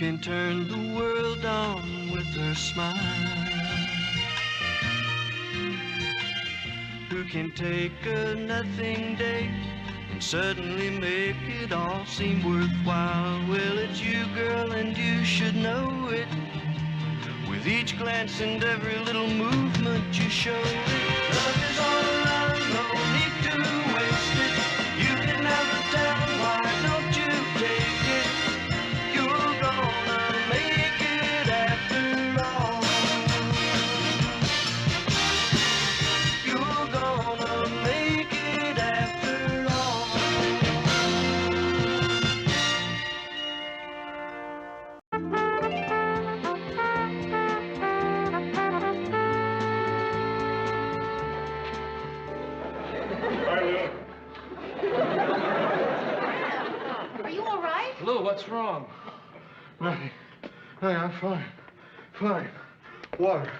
can turn the world on with her smile? Who can take a nothing day and suddenly make it all seem worthwhile? Well, it's you, girl, and you should know it. With each glance and every little movement you show it. Love is all around, no need to waste it. You can never tell, why don't you take it? You're gonna make it after all. You're gonna make it after all. Are you all right? Lou, what's wrong? Nothing. I'm fine. Fine. Water.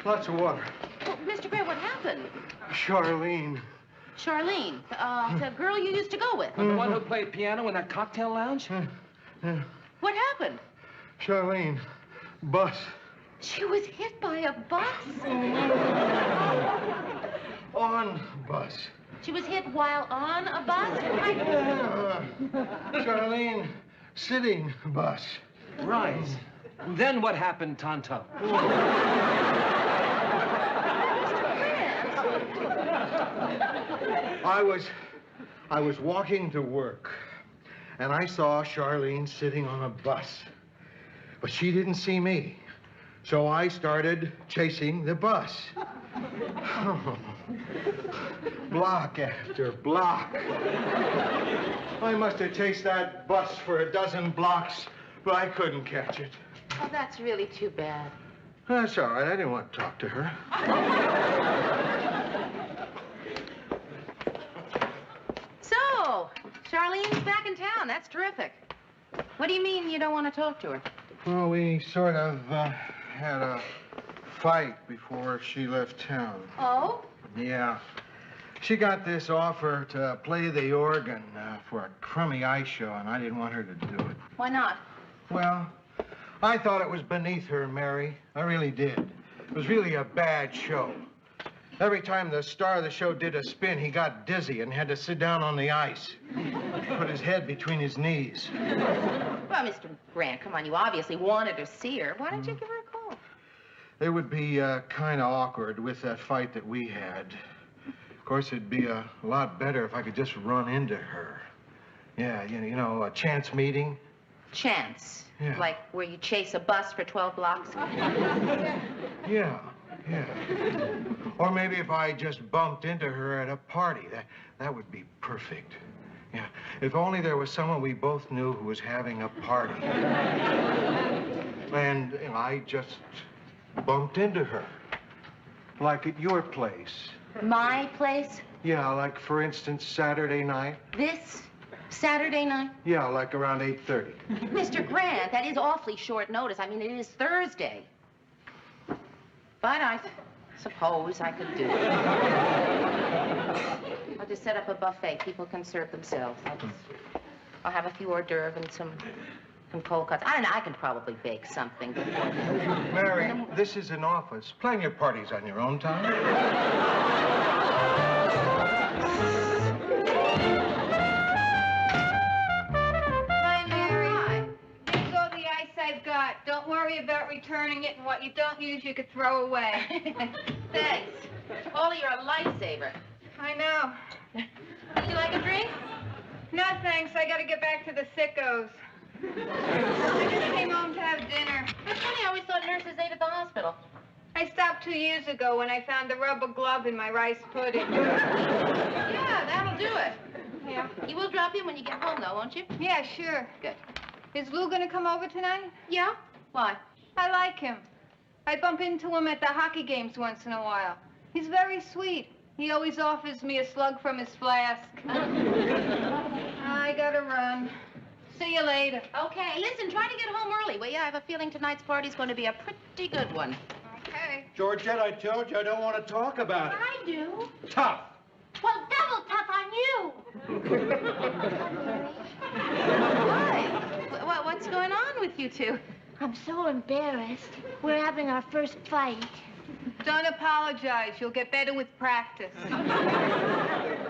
Lots of water. Well, Mr. Gray, what happened? Charlene. Charlene, the girl you used to go with. The one who played piano in that cocktail lounge? Yeah. What happened? Charlene. Bus. She was hit by a bus. On bus. She was hit while on a bus? Charlene. Sitting bus. Right. Then what happened, Tonto? I was walking to work, and I saw Charlene sitting on a bus. But she didn't see me, so I started chasing the bus. Oh, block after block. I must have chased that bus for a dozen blocks, but I couldn't catch it. Oh, that's really too bad. That's all right. I didn't want to talk to her. So, Charlene's back in town. That's terrific. What do you mean you don't want to talk to her? Well, we sort of had a fight before she left town. Oh? Yeah. She got this offer to play the organ for a crummy ice show, and I didn't want her to do it. Why not? Well, I thought it was beneath her, Mary. I really did. It was really a bad show. Every time the star of the show did a spin, he got dizzy and had to sit down on the ice. Put his head between his knees. Well, Mr. Grant, come on. You obviously wanted to see her. Why don't you give her a call? It would be kind of awkward with that fight that we had. Of course, it'd be a lot better if I could just run into her. Yeah, you know, a chance meeting. Chance? Yeah. Like where you chase a bus for 12 blocks? Yeah. Or maybe if I just bumped into her at a party. That would be perfect. Yeah. If only there was someone we both knew who was having a party. And I just bumped into her. Like at your place. My place? Yeah, like, for instance, Saturday night. This Saturday night? Yeah, like around 8:30. Mr. Grant, that is awfully short notice. I mean, it is Thursday. But I suppose I could do it. I'll just set up a buffet. People can serve themselves. I'll have a few hors d'oeuvres and some cold cuts. I don't know, I can probably bake something. Mary, this is an office. Plan your parties on your own time. Hi, Mary. Here's all the ice I've got. Don't worry about returning it, and what you don't use, you could throw away. Thanks. Paula, you're a lifesaver. I know. Would you like a drink? No, thanks. I gotta get back to the sickos. I just came home to have dinner. That's funny, I always thought nurses ate at the hospital. I stopped 2 years ago when I found the rubber glove in my rice pudding. Yeah, that'll do it. Yeah. You will drop in when you get home, though, won't you? Yeah, sure. Good. Is Lou gonna come over tonight? Yeah? Why? I like him. I bump into him at the hockey games once in a while. He's very sweet. He always offers me a slug from his flask. I gotta run. See you later. Okay, listen, try to get home early, will you? I have a feeling tonight's party's going to be a pretty good one. Okay. Georgette, I told you I don't want to talk about it. I do. Tough. Well, double tough on you. Why? What's going on with you two? I'm so embarrassed. We're having our first fight. Don't apologize. You'll get better with practice.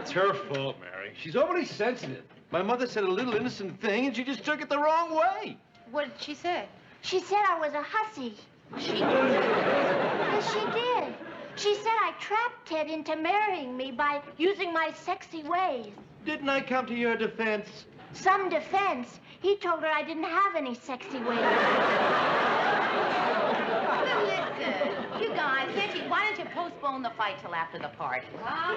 It's her fault, Mary. She's overly sensitive. My mother said a little innocent thing, and she just took it the wrong way. What did she say? She said I was a hussy. She... Yes, she did. She said I trapped Ted into marrying me by using my sexy ways. Didn't I come to your defense? Some defense. He told her I didn't have any sexy ways. Well, listen, you guys, why don't you postpone the fight till after the party, huh?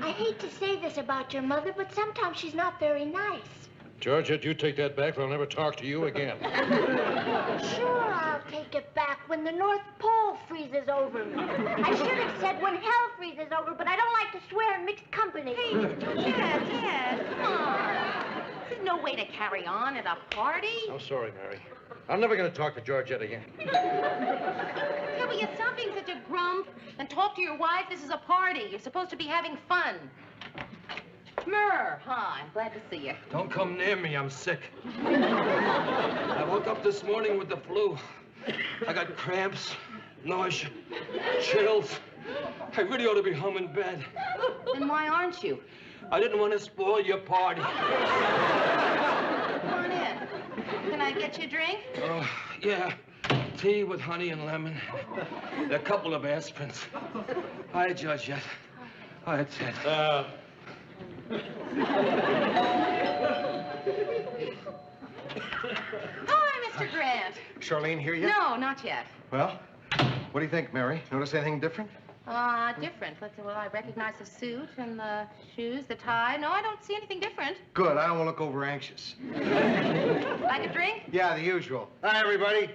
I hate to say this about your mother, but sometimes she's not very nice. Georgette, you take that back, or I'll never talk to you again. Sure, I'll take it back when the North Pole freezes over me. I should have said when hell freezes over, but I don't like to swear in mixed company. Hey, Ted, come on. This is no way to carry on at a party. I'm sorry, Mary. I'm never going to talk to Georgette again. Yeah, will you stop being such a grump and talk to your wife? This is a party. You're supposed to be having fun. Myrrh, hi, I'm glad to see you. Don't come near me, I'm sick. I woke up this morning with the flu. I got cramps, nausea, chills. I really ought to be home in bed. Then why aren't you? I didn't want to spoil your party. Come on in. Can I get you a drink? Oh, yeah. Tea with honey and lemon. And a couple of aspirins. Hi, Georgette. Hi, Ted. Hi, Mr. Grant. Charlene here yet? No, not yet. Well, what do you think, Mary? Notice anything different? Different. Let's see. Well, I recognize the suit and the shoes, the tie. No, I don't see anything different. Good. I don't want to look over anxious. Like a drink? Yeah, the usual. Hi, everybody.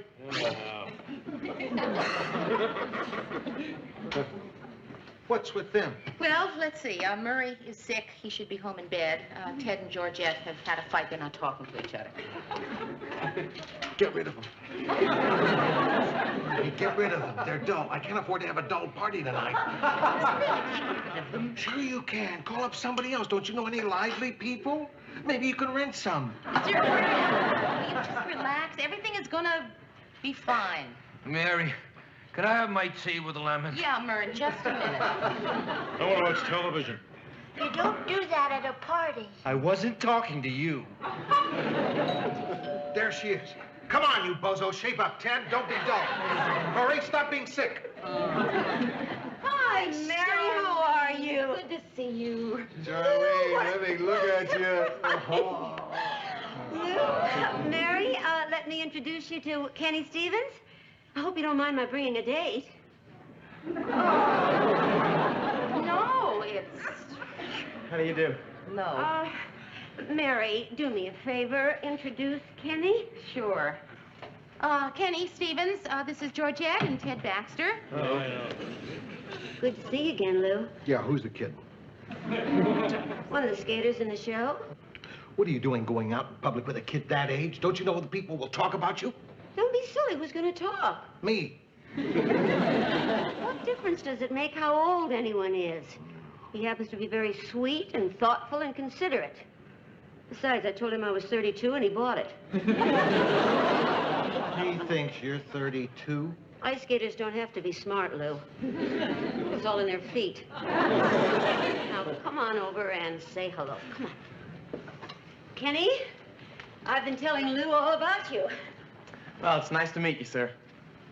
What's with them? Well, let's see. Murray is sick. He should be home in bed. Ted and Georgette have had a fight. They're not talking to each other. Get rid of them. Get rid of them. They're dull. I can't afford to have a dull party tonight. Sure you can. Call up somebody else. Don't you know any lively people? Maybe you can rent some. Mr. Grant, will you just relax? Everything is gonna be fine. Mary, can I have my tea with lemon? Yeah, Murray, just a minute. I want to watch television. You don't do that at a party. I wasn't talking to you. There she is. Come on, you bozo. Shape up, Ted. Don't be dull. Hurry, stop being sick. Hi, Mary. How are you? Good to see you. Charlene, let me look at you. Mary, let me introduce you to Kenny Stevens. I hope you don't mind my bringing a date. No, it's... How do you do? No. Mary, do me a favor. Introduce Kenny. Sure. Kenny Stevens, this is Georgette and Ted Baxter. Oh, I know. Good to see you again, Lou. Yeah, who's the kid? One of the skaters in the show. What are you doing going out in public with a kid that age? Don't you know the people will talk about you? Don't be silly. Who's going to talk? Me. What difference does it make how old anyone is? He happens to be very sweet and thoughtful and considerate. Besides, I told him I was 32 and he bought it. He thinks you're 32? Ice skaters don't have to be smart, Lou. It's all in their feet. Now, come on over and say hello. Come on. Kenny, I've been telling Lou all about you. Well, it's nice to meet you, sir.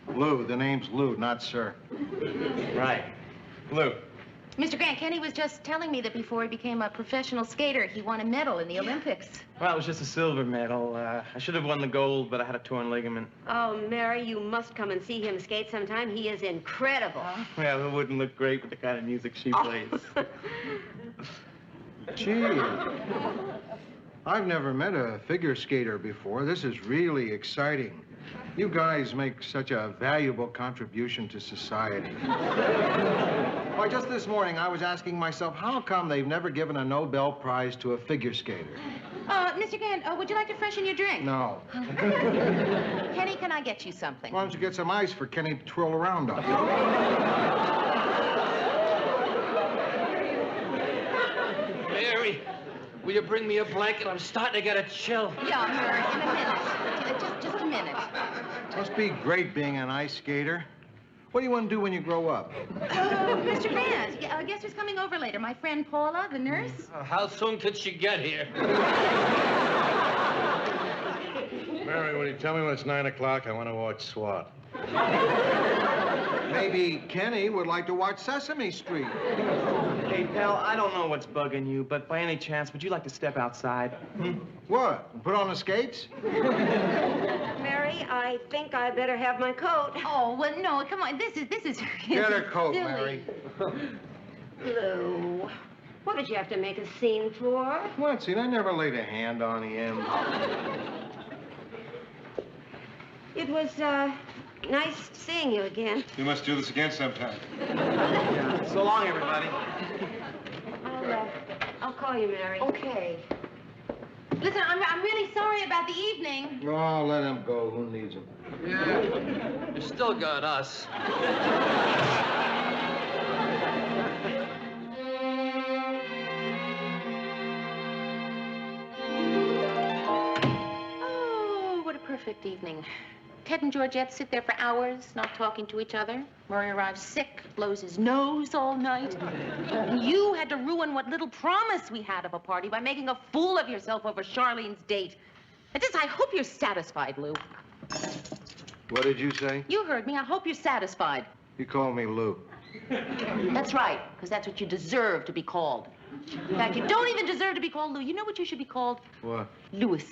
Lou. The name's Lou, not sir. Right. Lou. Mr. Grant, Kenny was just telling me that before he became a professional skater, he won a medal in the Olympics. Well, it was just a silver medal. I should have won the gold, but I had a torn ligament. Oh, Mary, you must come and see him skate sometime. He is incredible. Well, it wouldn't look great with the kind of music she plays. Gee. I've never met a figure skater before. This is really exciting. You guys make such a valuable contribution to society. Why, just this morning, I was asking myself, how come they've never given a Nobel Prize to a figure skater? Mr. Grant, would you like to freshen your drink? No. Kenny, can I get you something? Why don't you get some ice for Kenny to twirl around on? Mary, Will you bring me a blanket? I'm starting to get a chill. Yeah, Murray, in a minute. Just a minute. Must be great being an ice skater. What do you want to do when you grow up? Mr. Grant, guess who's coming over later? My friend Paula, the nurse? How soon could she get here? Mary, will you tell me when it's 9 o'clock? I want to watch SWAT. Maybe Kenny would like to watch Sesame Street. Hey, pal, I don't know what's bugging you, but by any chance, would you like to step outside? What? Put on the skates? Mary, I think I better have my coat. Oh, well, no, come on. This is Get her coat, silly. Mary. Lou, what did you have to make a scene for? What? See, I never laid a hand on him. It was, nice seeing you again. We must do this again sometime. Yeah. So long, everybody. I'll call you, Mary. Okay. Listen, I'm really sorry about the evening. Oh, let him go. Who needs him? Yeah. You still got us. Oh, what a perfect evening. Ted and Georgette sit there for hours, not talking to each other. Murray arrives sick, blows his nose all night. And you had to ruin what little promise we had of a party by making a fool of yourself over Charlene's date. I hope you're satisfied, Lou. What did you say? You heard me. I hope you're satisfied. You call me Lou. That's right, because that's what you deserve to be called. In fact, you don't even deserve to be called Lou. You know what you should be called? What? Louis.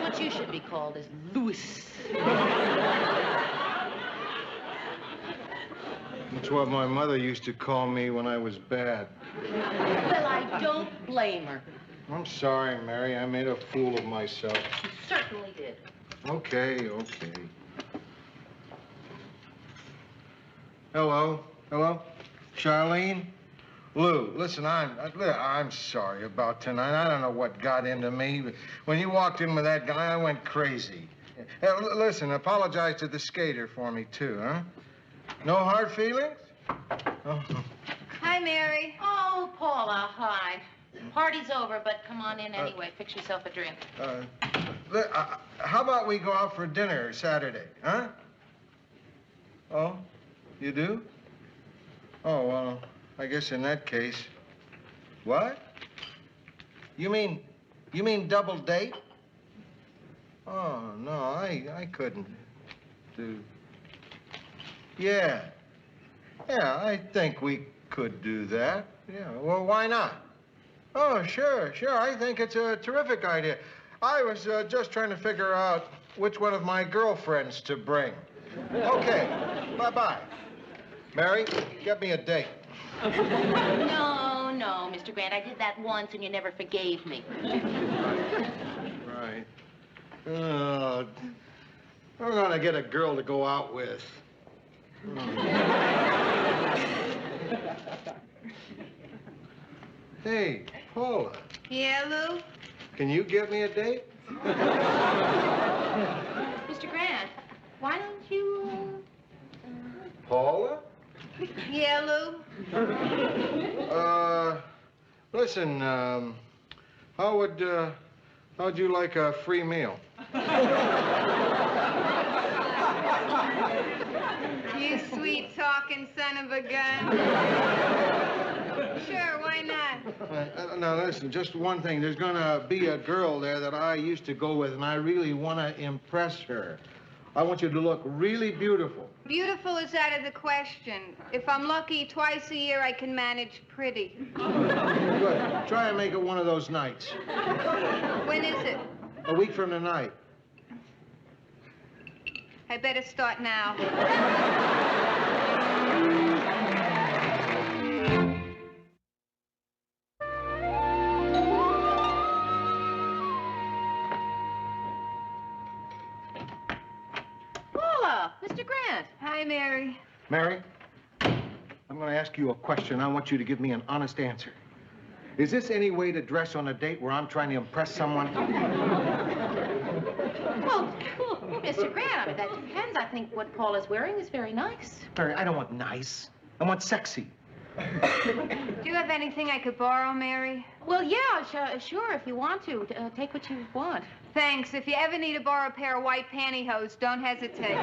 What you should be called is Louis. That's what my mother used to call me when I was bad. Well, I don't blame her. I'm sorry, Mary. I made a fool of myself. You certainly did. Okay. Hello? Charlene? Lou, listen, I'm sorry about tonight. I don't know what got into me, but when you walked in with that guy, I went crazy. Listen, apologize to the skater for me, too, huh? No hard feelings? Oh. Hi, Mary. Oh, Paula, hi. Party's over, but come on in anyway. Fix yourself a drink. How about we go out for dinner Saturday, huh? Oh, you do? Oh, well, I guess in that case. What? You mean double date? Oh, no, I couldn't do. Yeah, I think we could do that. Yeah, well, why not? Oh, sure, I think it's a terrific idea. I was just trying to figure out which one of my girlfriends to bring. Okay, bye-bye. Mary, get me a date. No, Mr. Grant. I did that once, and you never forgave me. Right. I'm gonna get a girl to go out with. Hey, Paula. Yeah, Lou? Can you get me a date? Mr. Grant, why don't you... Paula? Yeah, Lou? Listen, how'd you like a free meal? You sweet talking son of a gun. Sure, why not? Now, listen, just one thing. There's gonna be a girl there that I used to go with, and I really want to impress her. I want you to look really beautiful. Beautiful is out of the question. If I'm lucky, twice a year I can manage pretty. Good. Try and make it one of those nights. When is it? A week from tonight. I better start now. Paula, Mr. Grant. Hi, Mary. Mary, I'm going to ask you a question. I want you to give me an honest answer. Is this any way to dress on a date where I'm trying to impress someone? Well, Mr. Grant, I mean, that depends. I think what Paula's wearing is very nice. Mary, I don't want nice. I want sexy. Do you have anything I could borrow, Mary? Well, yeah, sure, if you want to. Take what you want. Thanks. If you ever need to borrow a pair of white pantyhose, don't hesitate.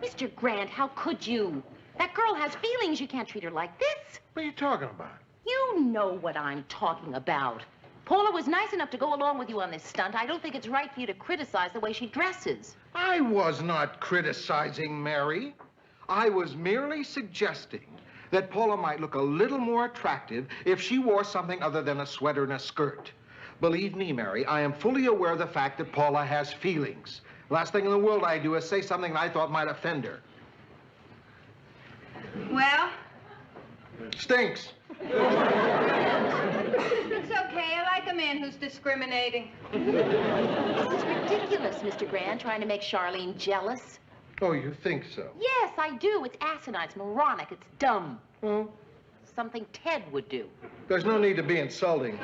Mr. Grant, how could you? That girl has feelings. You can't treat her like this. What are you talking about? You know what I'm talking about. Paula was nice enough to go along with you on this stunt. I don't think it's right for you to criticize the way she dresses. I was not criticizing Mary. I was merely suggesting that Paula might look a little more attractive if she wore something other than a sweater and a skirt. Believe me, Mary, I am fully aware of the fact that Paula has feelings. Last thing in the world I do is say something that I thought might offend her. Well? Stinks. It's okay. I like a man who's discriminating. This is ridiculous, Mr. Grant, trying to make Charlene jealous. Oh, you think so? Yes, I do. It's asinine, it's moronic, it's dumb. Well, Something Ted would do. there's no need to be insulting. She's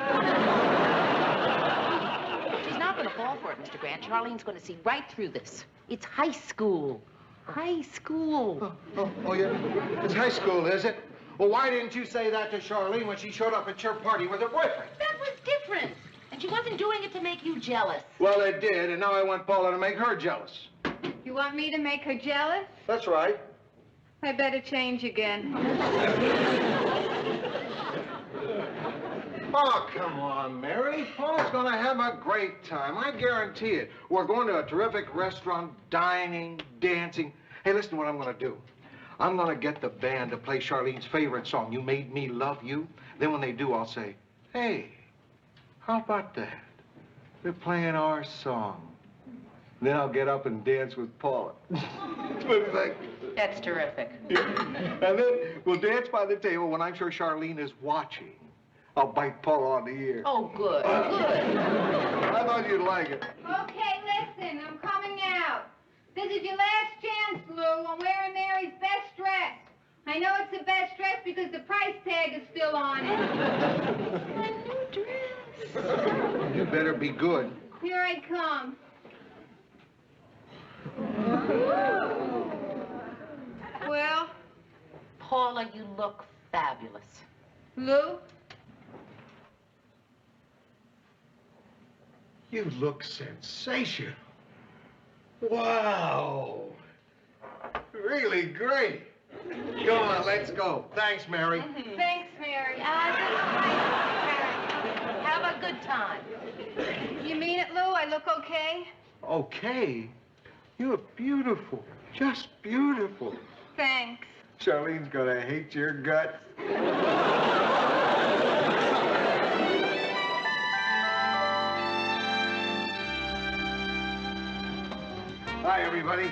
not going to fall for it, Mr. Grant. Charlene's going to see right through this. It's high school. High school. Oh, yeah? It's high school, is it? Well, why didn't you say that to Charlene when she showed up at your party with her boyfriend? That was different. And she wasn't doing it to make you jealous. Well, it did, and now I want Paula to make her jealous. You want me to make her jealous? That's right. I better change again. Oh, come on, Mary. Paula's gonna have a great time. I guarantee it. We're going to a terrific restaurant, dining, dancing. Hey, listen to what I'm gonna do. I'm gonna get the band to play Charlene's favorite song, You Made Me Love You. Then when they do, I'll say, hey, how about that? They're playing our song. Then I'll get up and dance with Paula. What do you think? That's terrific. And then we'll dance by the table when I'm sure Charlene is watching. I'll bite Paula on the ear. Oh, good, good. I thought you'd like it. Okay, listen, I'm coming out. This is your last chance, Lou. I'm wearing Mary's best dress. I know it's the best dress because the price tag is still on it. My new dress. You better be good. Here I come. Well, Paula, you look fabulous. Lou? You look sensational. Wow. Really great. Come on, let's go. Thanks, Mary. Thanks, Mary. Have a good time. You mean it, Lou? I look okay? Okay. You're beautiful. Just beautiful. Thanks. Charlene's gonna hate your guts. Hi, everybody.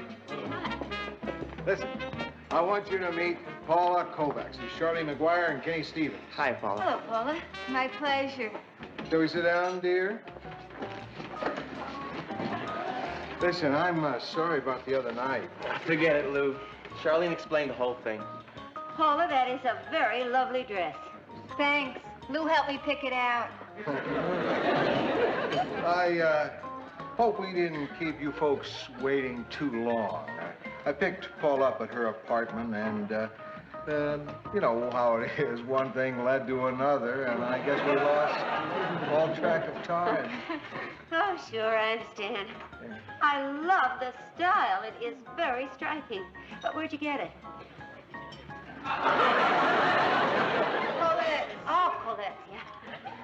Listen, I want you to meet Paula Kovacs. She's Charlene Maguire and Kenny Stevens. Hi, Paula. Hello, Paula. My pleasure. Shall we sit down, dear? Listen, I'm sorry about the other night. Forget it, Lou. Charlene explained the whole thing. Paula, that is a very lovely dress. Thanks. Lou helped me pick it out. I hope we didn't keep you folks waiting too long. I picked Paula up at her apartment, and you know how it is. One thing led to another, and I guess we lost all track of time. Oh, sure, I understand. I love the style. It is very striking. But where'd you get it? Paulette. Oh, Colette's, yeah.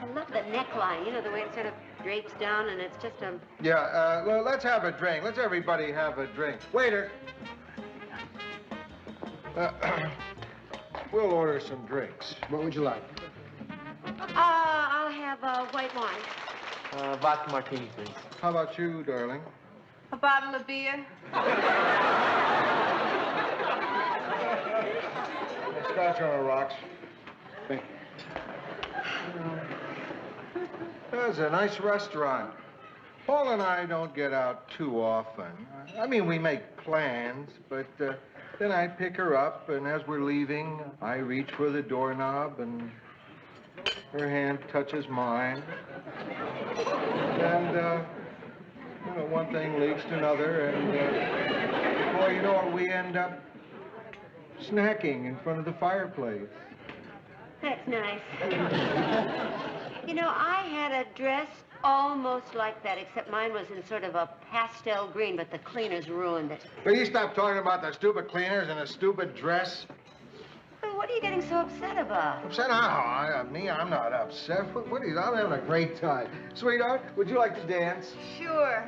I love the neckline. You know, the way it sort of drapes down, and it's just a... Yeah, well, let's have a drink. Let's everybody have a drink. Waiter. We'll order some drinks. What would you like? I'll have white wine. Vodka martini, please. How about you, darling? A bottle of beer. Scotch on the rocks. Thank you. That's a nice restaurant. Paul and I don't get out too often. I mean, we make plans, but then I pick her up, and as we're leaving, I reach for the doorknob, and her hand touches mine. And, you know, one thing leads to another, and, boy, you know what we end up? snacking in front of the fireplace. That's nice. You know, I had a dress almost like that, except mine was in sort of a pastel green, but the cleaners ruined it. Will you stop talking about the stupid cleaners and a stupid dress? Well, what are you getting so upset about? Upset? I'm not upset. What are you? I'm having a great time. Sweetheart, would you like to dance? Sure.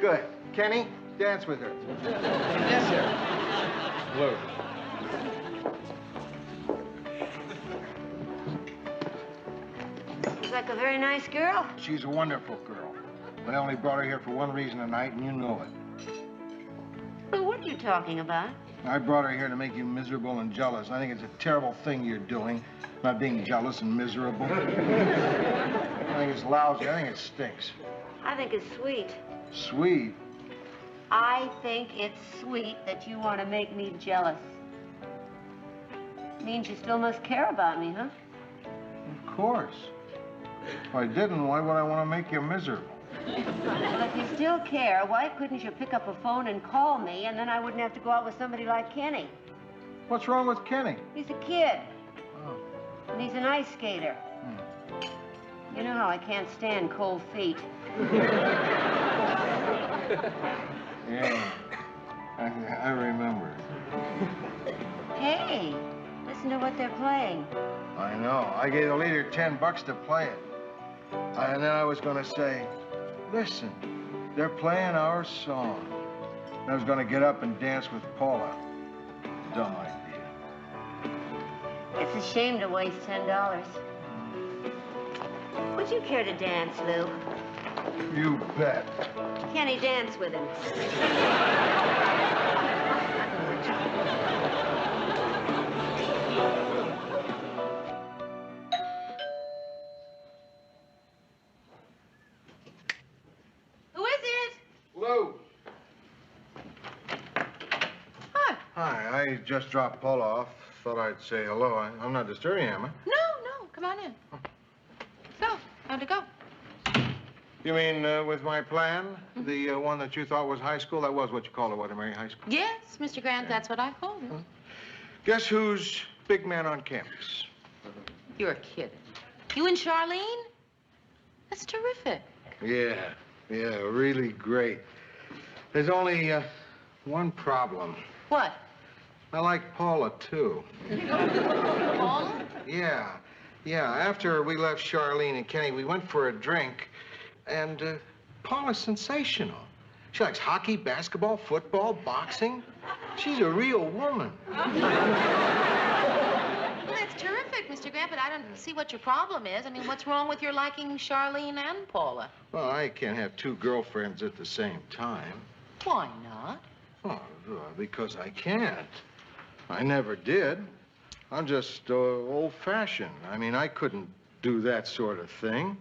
Good. Kenny, dance with her. Yes, sir. Lou. She's like a very nice girl. She's a wonderful girl. But I only brought her here for one reason tonight, and you know it. Well, what are you talking about? I brought her here to make you miserable and jealous. I think it's a terrible thing you're doing, not being jealous and miserable. I think it's lousy. I think it stinks. I think it's sweet. Sweet? I think it's sweet that you want to make me jealous. Means you still must care about me, huh? Of course. If I didn't, why would I want to make you miserable? Well, if you still care, why couldn't you pick up a phone and call me, and then I wouldn't have to go out with somebody like Kenny? What's wrong with Kenny? He's a kid. Oh. And he's an ice skater. You know how I can't stand cold feet. Yeah, I remember. Hey, listen to what they're playing. I know. I gave the leader $10 to play it. And then I was going to say, listen, they're playing our song. And I was going to get up and dance with Paula. Dumb idea. It's a shame to waste $10. Would you care to dance, Lou? You bet. Kenny, dance with him. Who is it? Lou. Hi. Hi, I just dropped Paula off. Thought I'd say hello. I'm not disturbing you, am I? No, come on in. So, how'd it go? You mean with my plan? The one that you thought was high school? That was what you called it, what, Mary? High school? Yes, Mr. Grant, that's what I called it. Guess who's big man on campus? You're kidding. You and Charlene? That's terrific. Yeah, really great. There's only one problem. What? I like Paula, too. Paula? Yeah. After we left Charlene and Kenny, we went for a drink, and Paula's sensational. She likes hockey, basketball, football, boxing. She's a real woman. Well, that's terrific, Mr. Grant, but I don't see what your problem is. I mean, what's wrong with your liking Charlene and Paula? Well, I can't have two girlfriends at the same time. Why not? Oh, because I can't. I never did. I'm just old-fashioned. I mean, I couldn't do that sort of thing.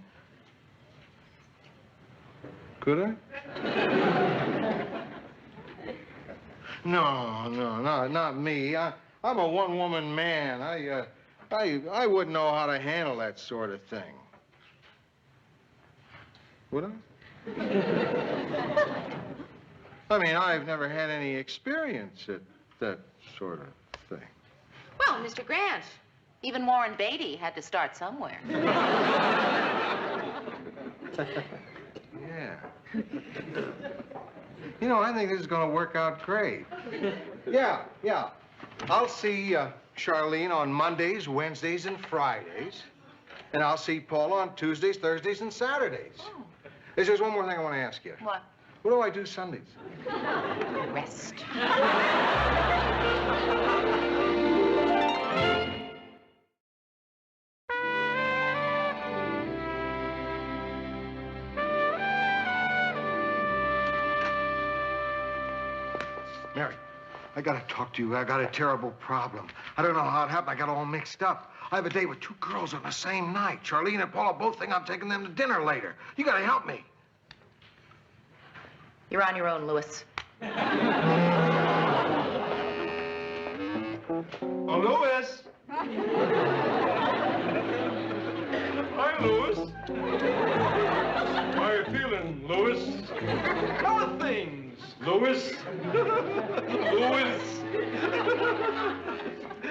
Could I? No, not me. I'm a one-woman man. I wouldn't know how to handle that sort of thing. Would I? I mean, I've never had any experience at that sort of thing. Well, Mr. Grant, even Warren Beatty had to start somewhere. Yeah. You know, I think this is going to work out great. Yeah. I'll see Charlene on Mondays, Wednesdays, and Fridays. And I'll see Paula on Tuesdays, Thursdays, and Saturdays. Oh. There's just one more thing I want to ask you. What? What do I do Sundays? Rest. Mary, I gotta talk to you. I got a terrible problem. I don't know how it happened. I got all mixed up. I have a date with two girls on the same night. Charlene and Paula both think I'm taking them to dinner later. You gotta help me. You're on your own, Louis. Oh, Louis. Hi, Louis. How are you feeling, Louis? How are things, Louis? Louis.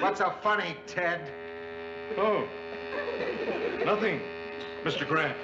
What's so funny, Ted? Oh, nothing, Mr. Grant.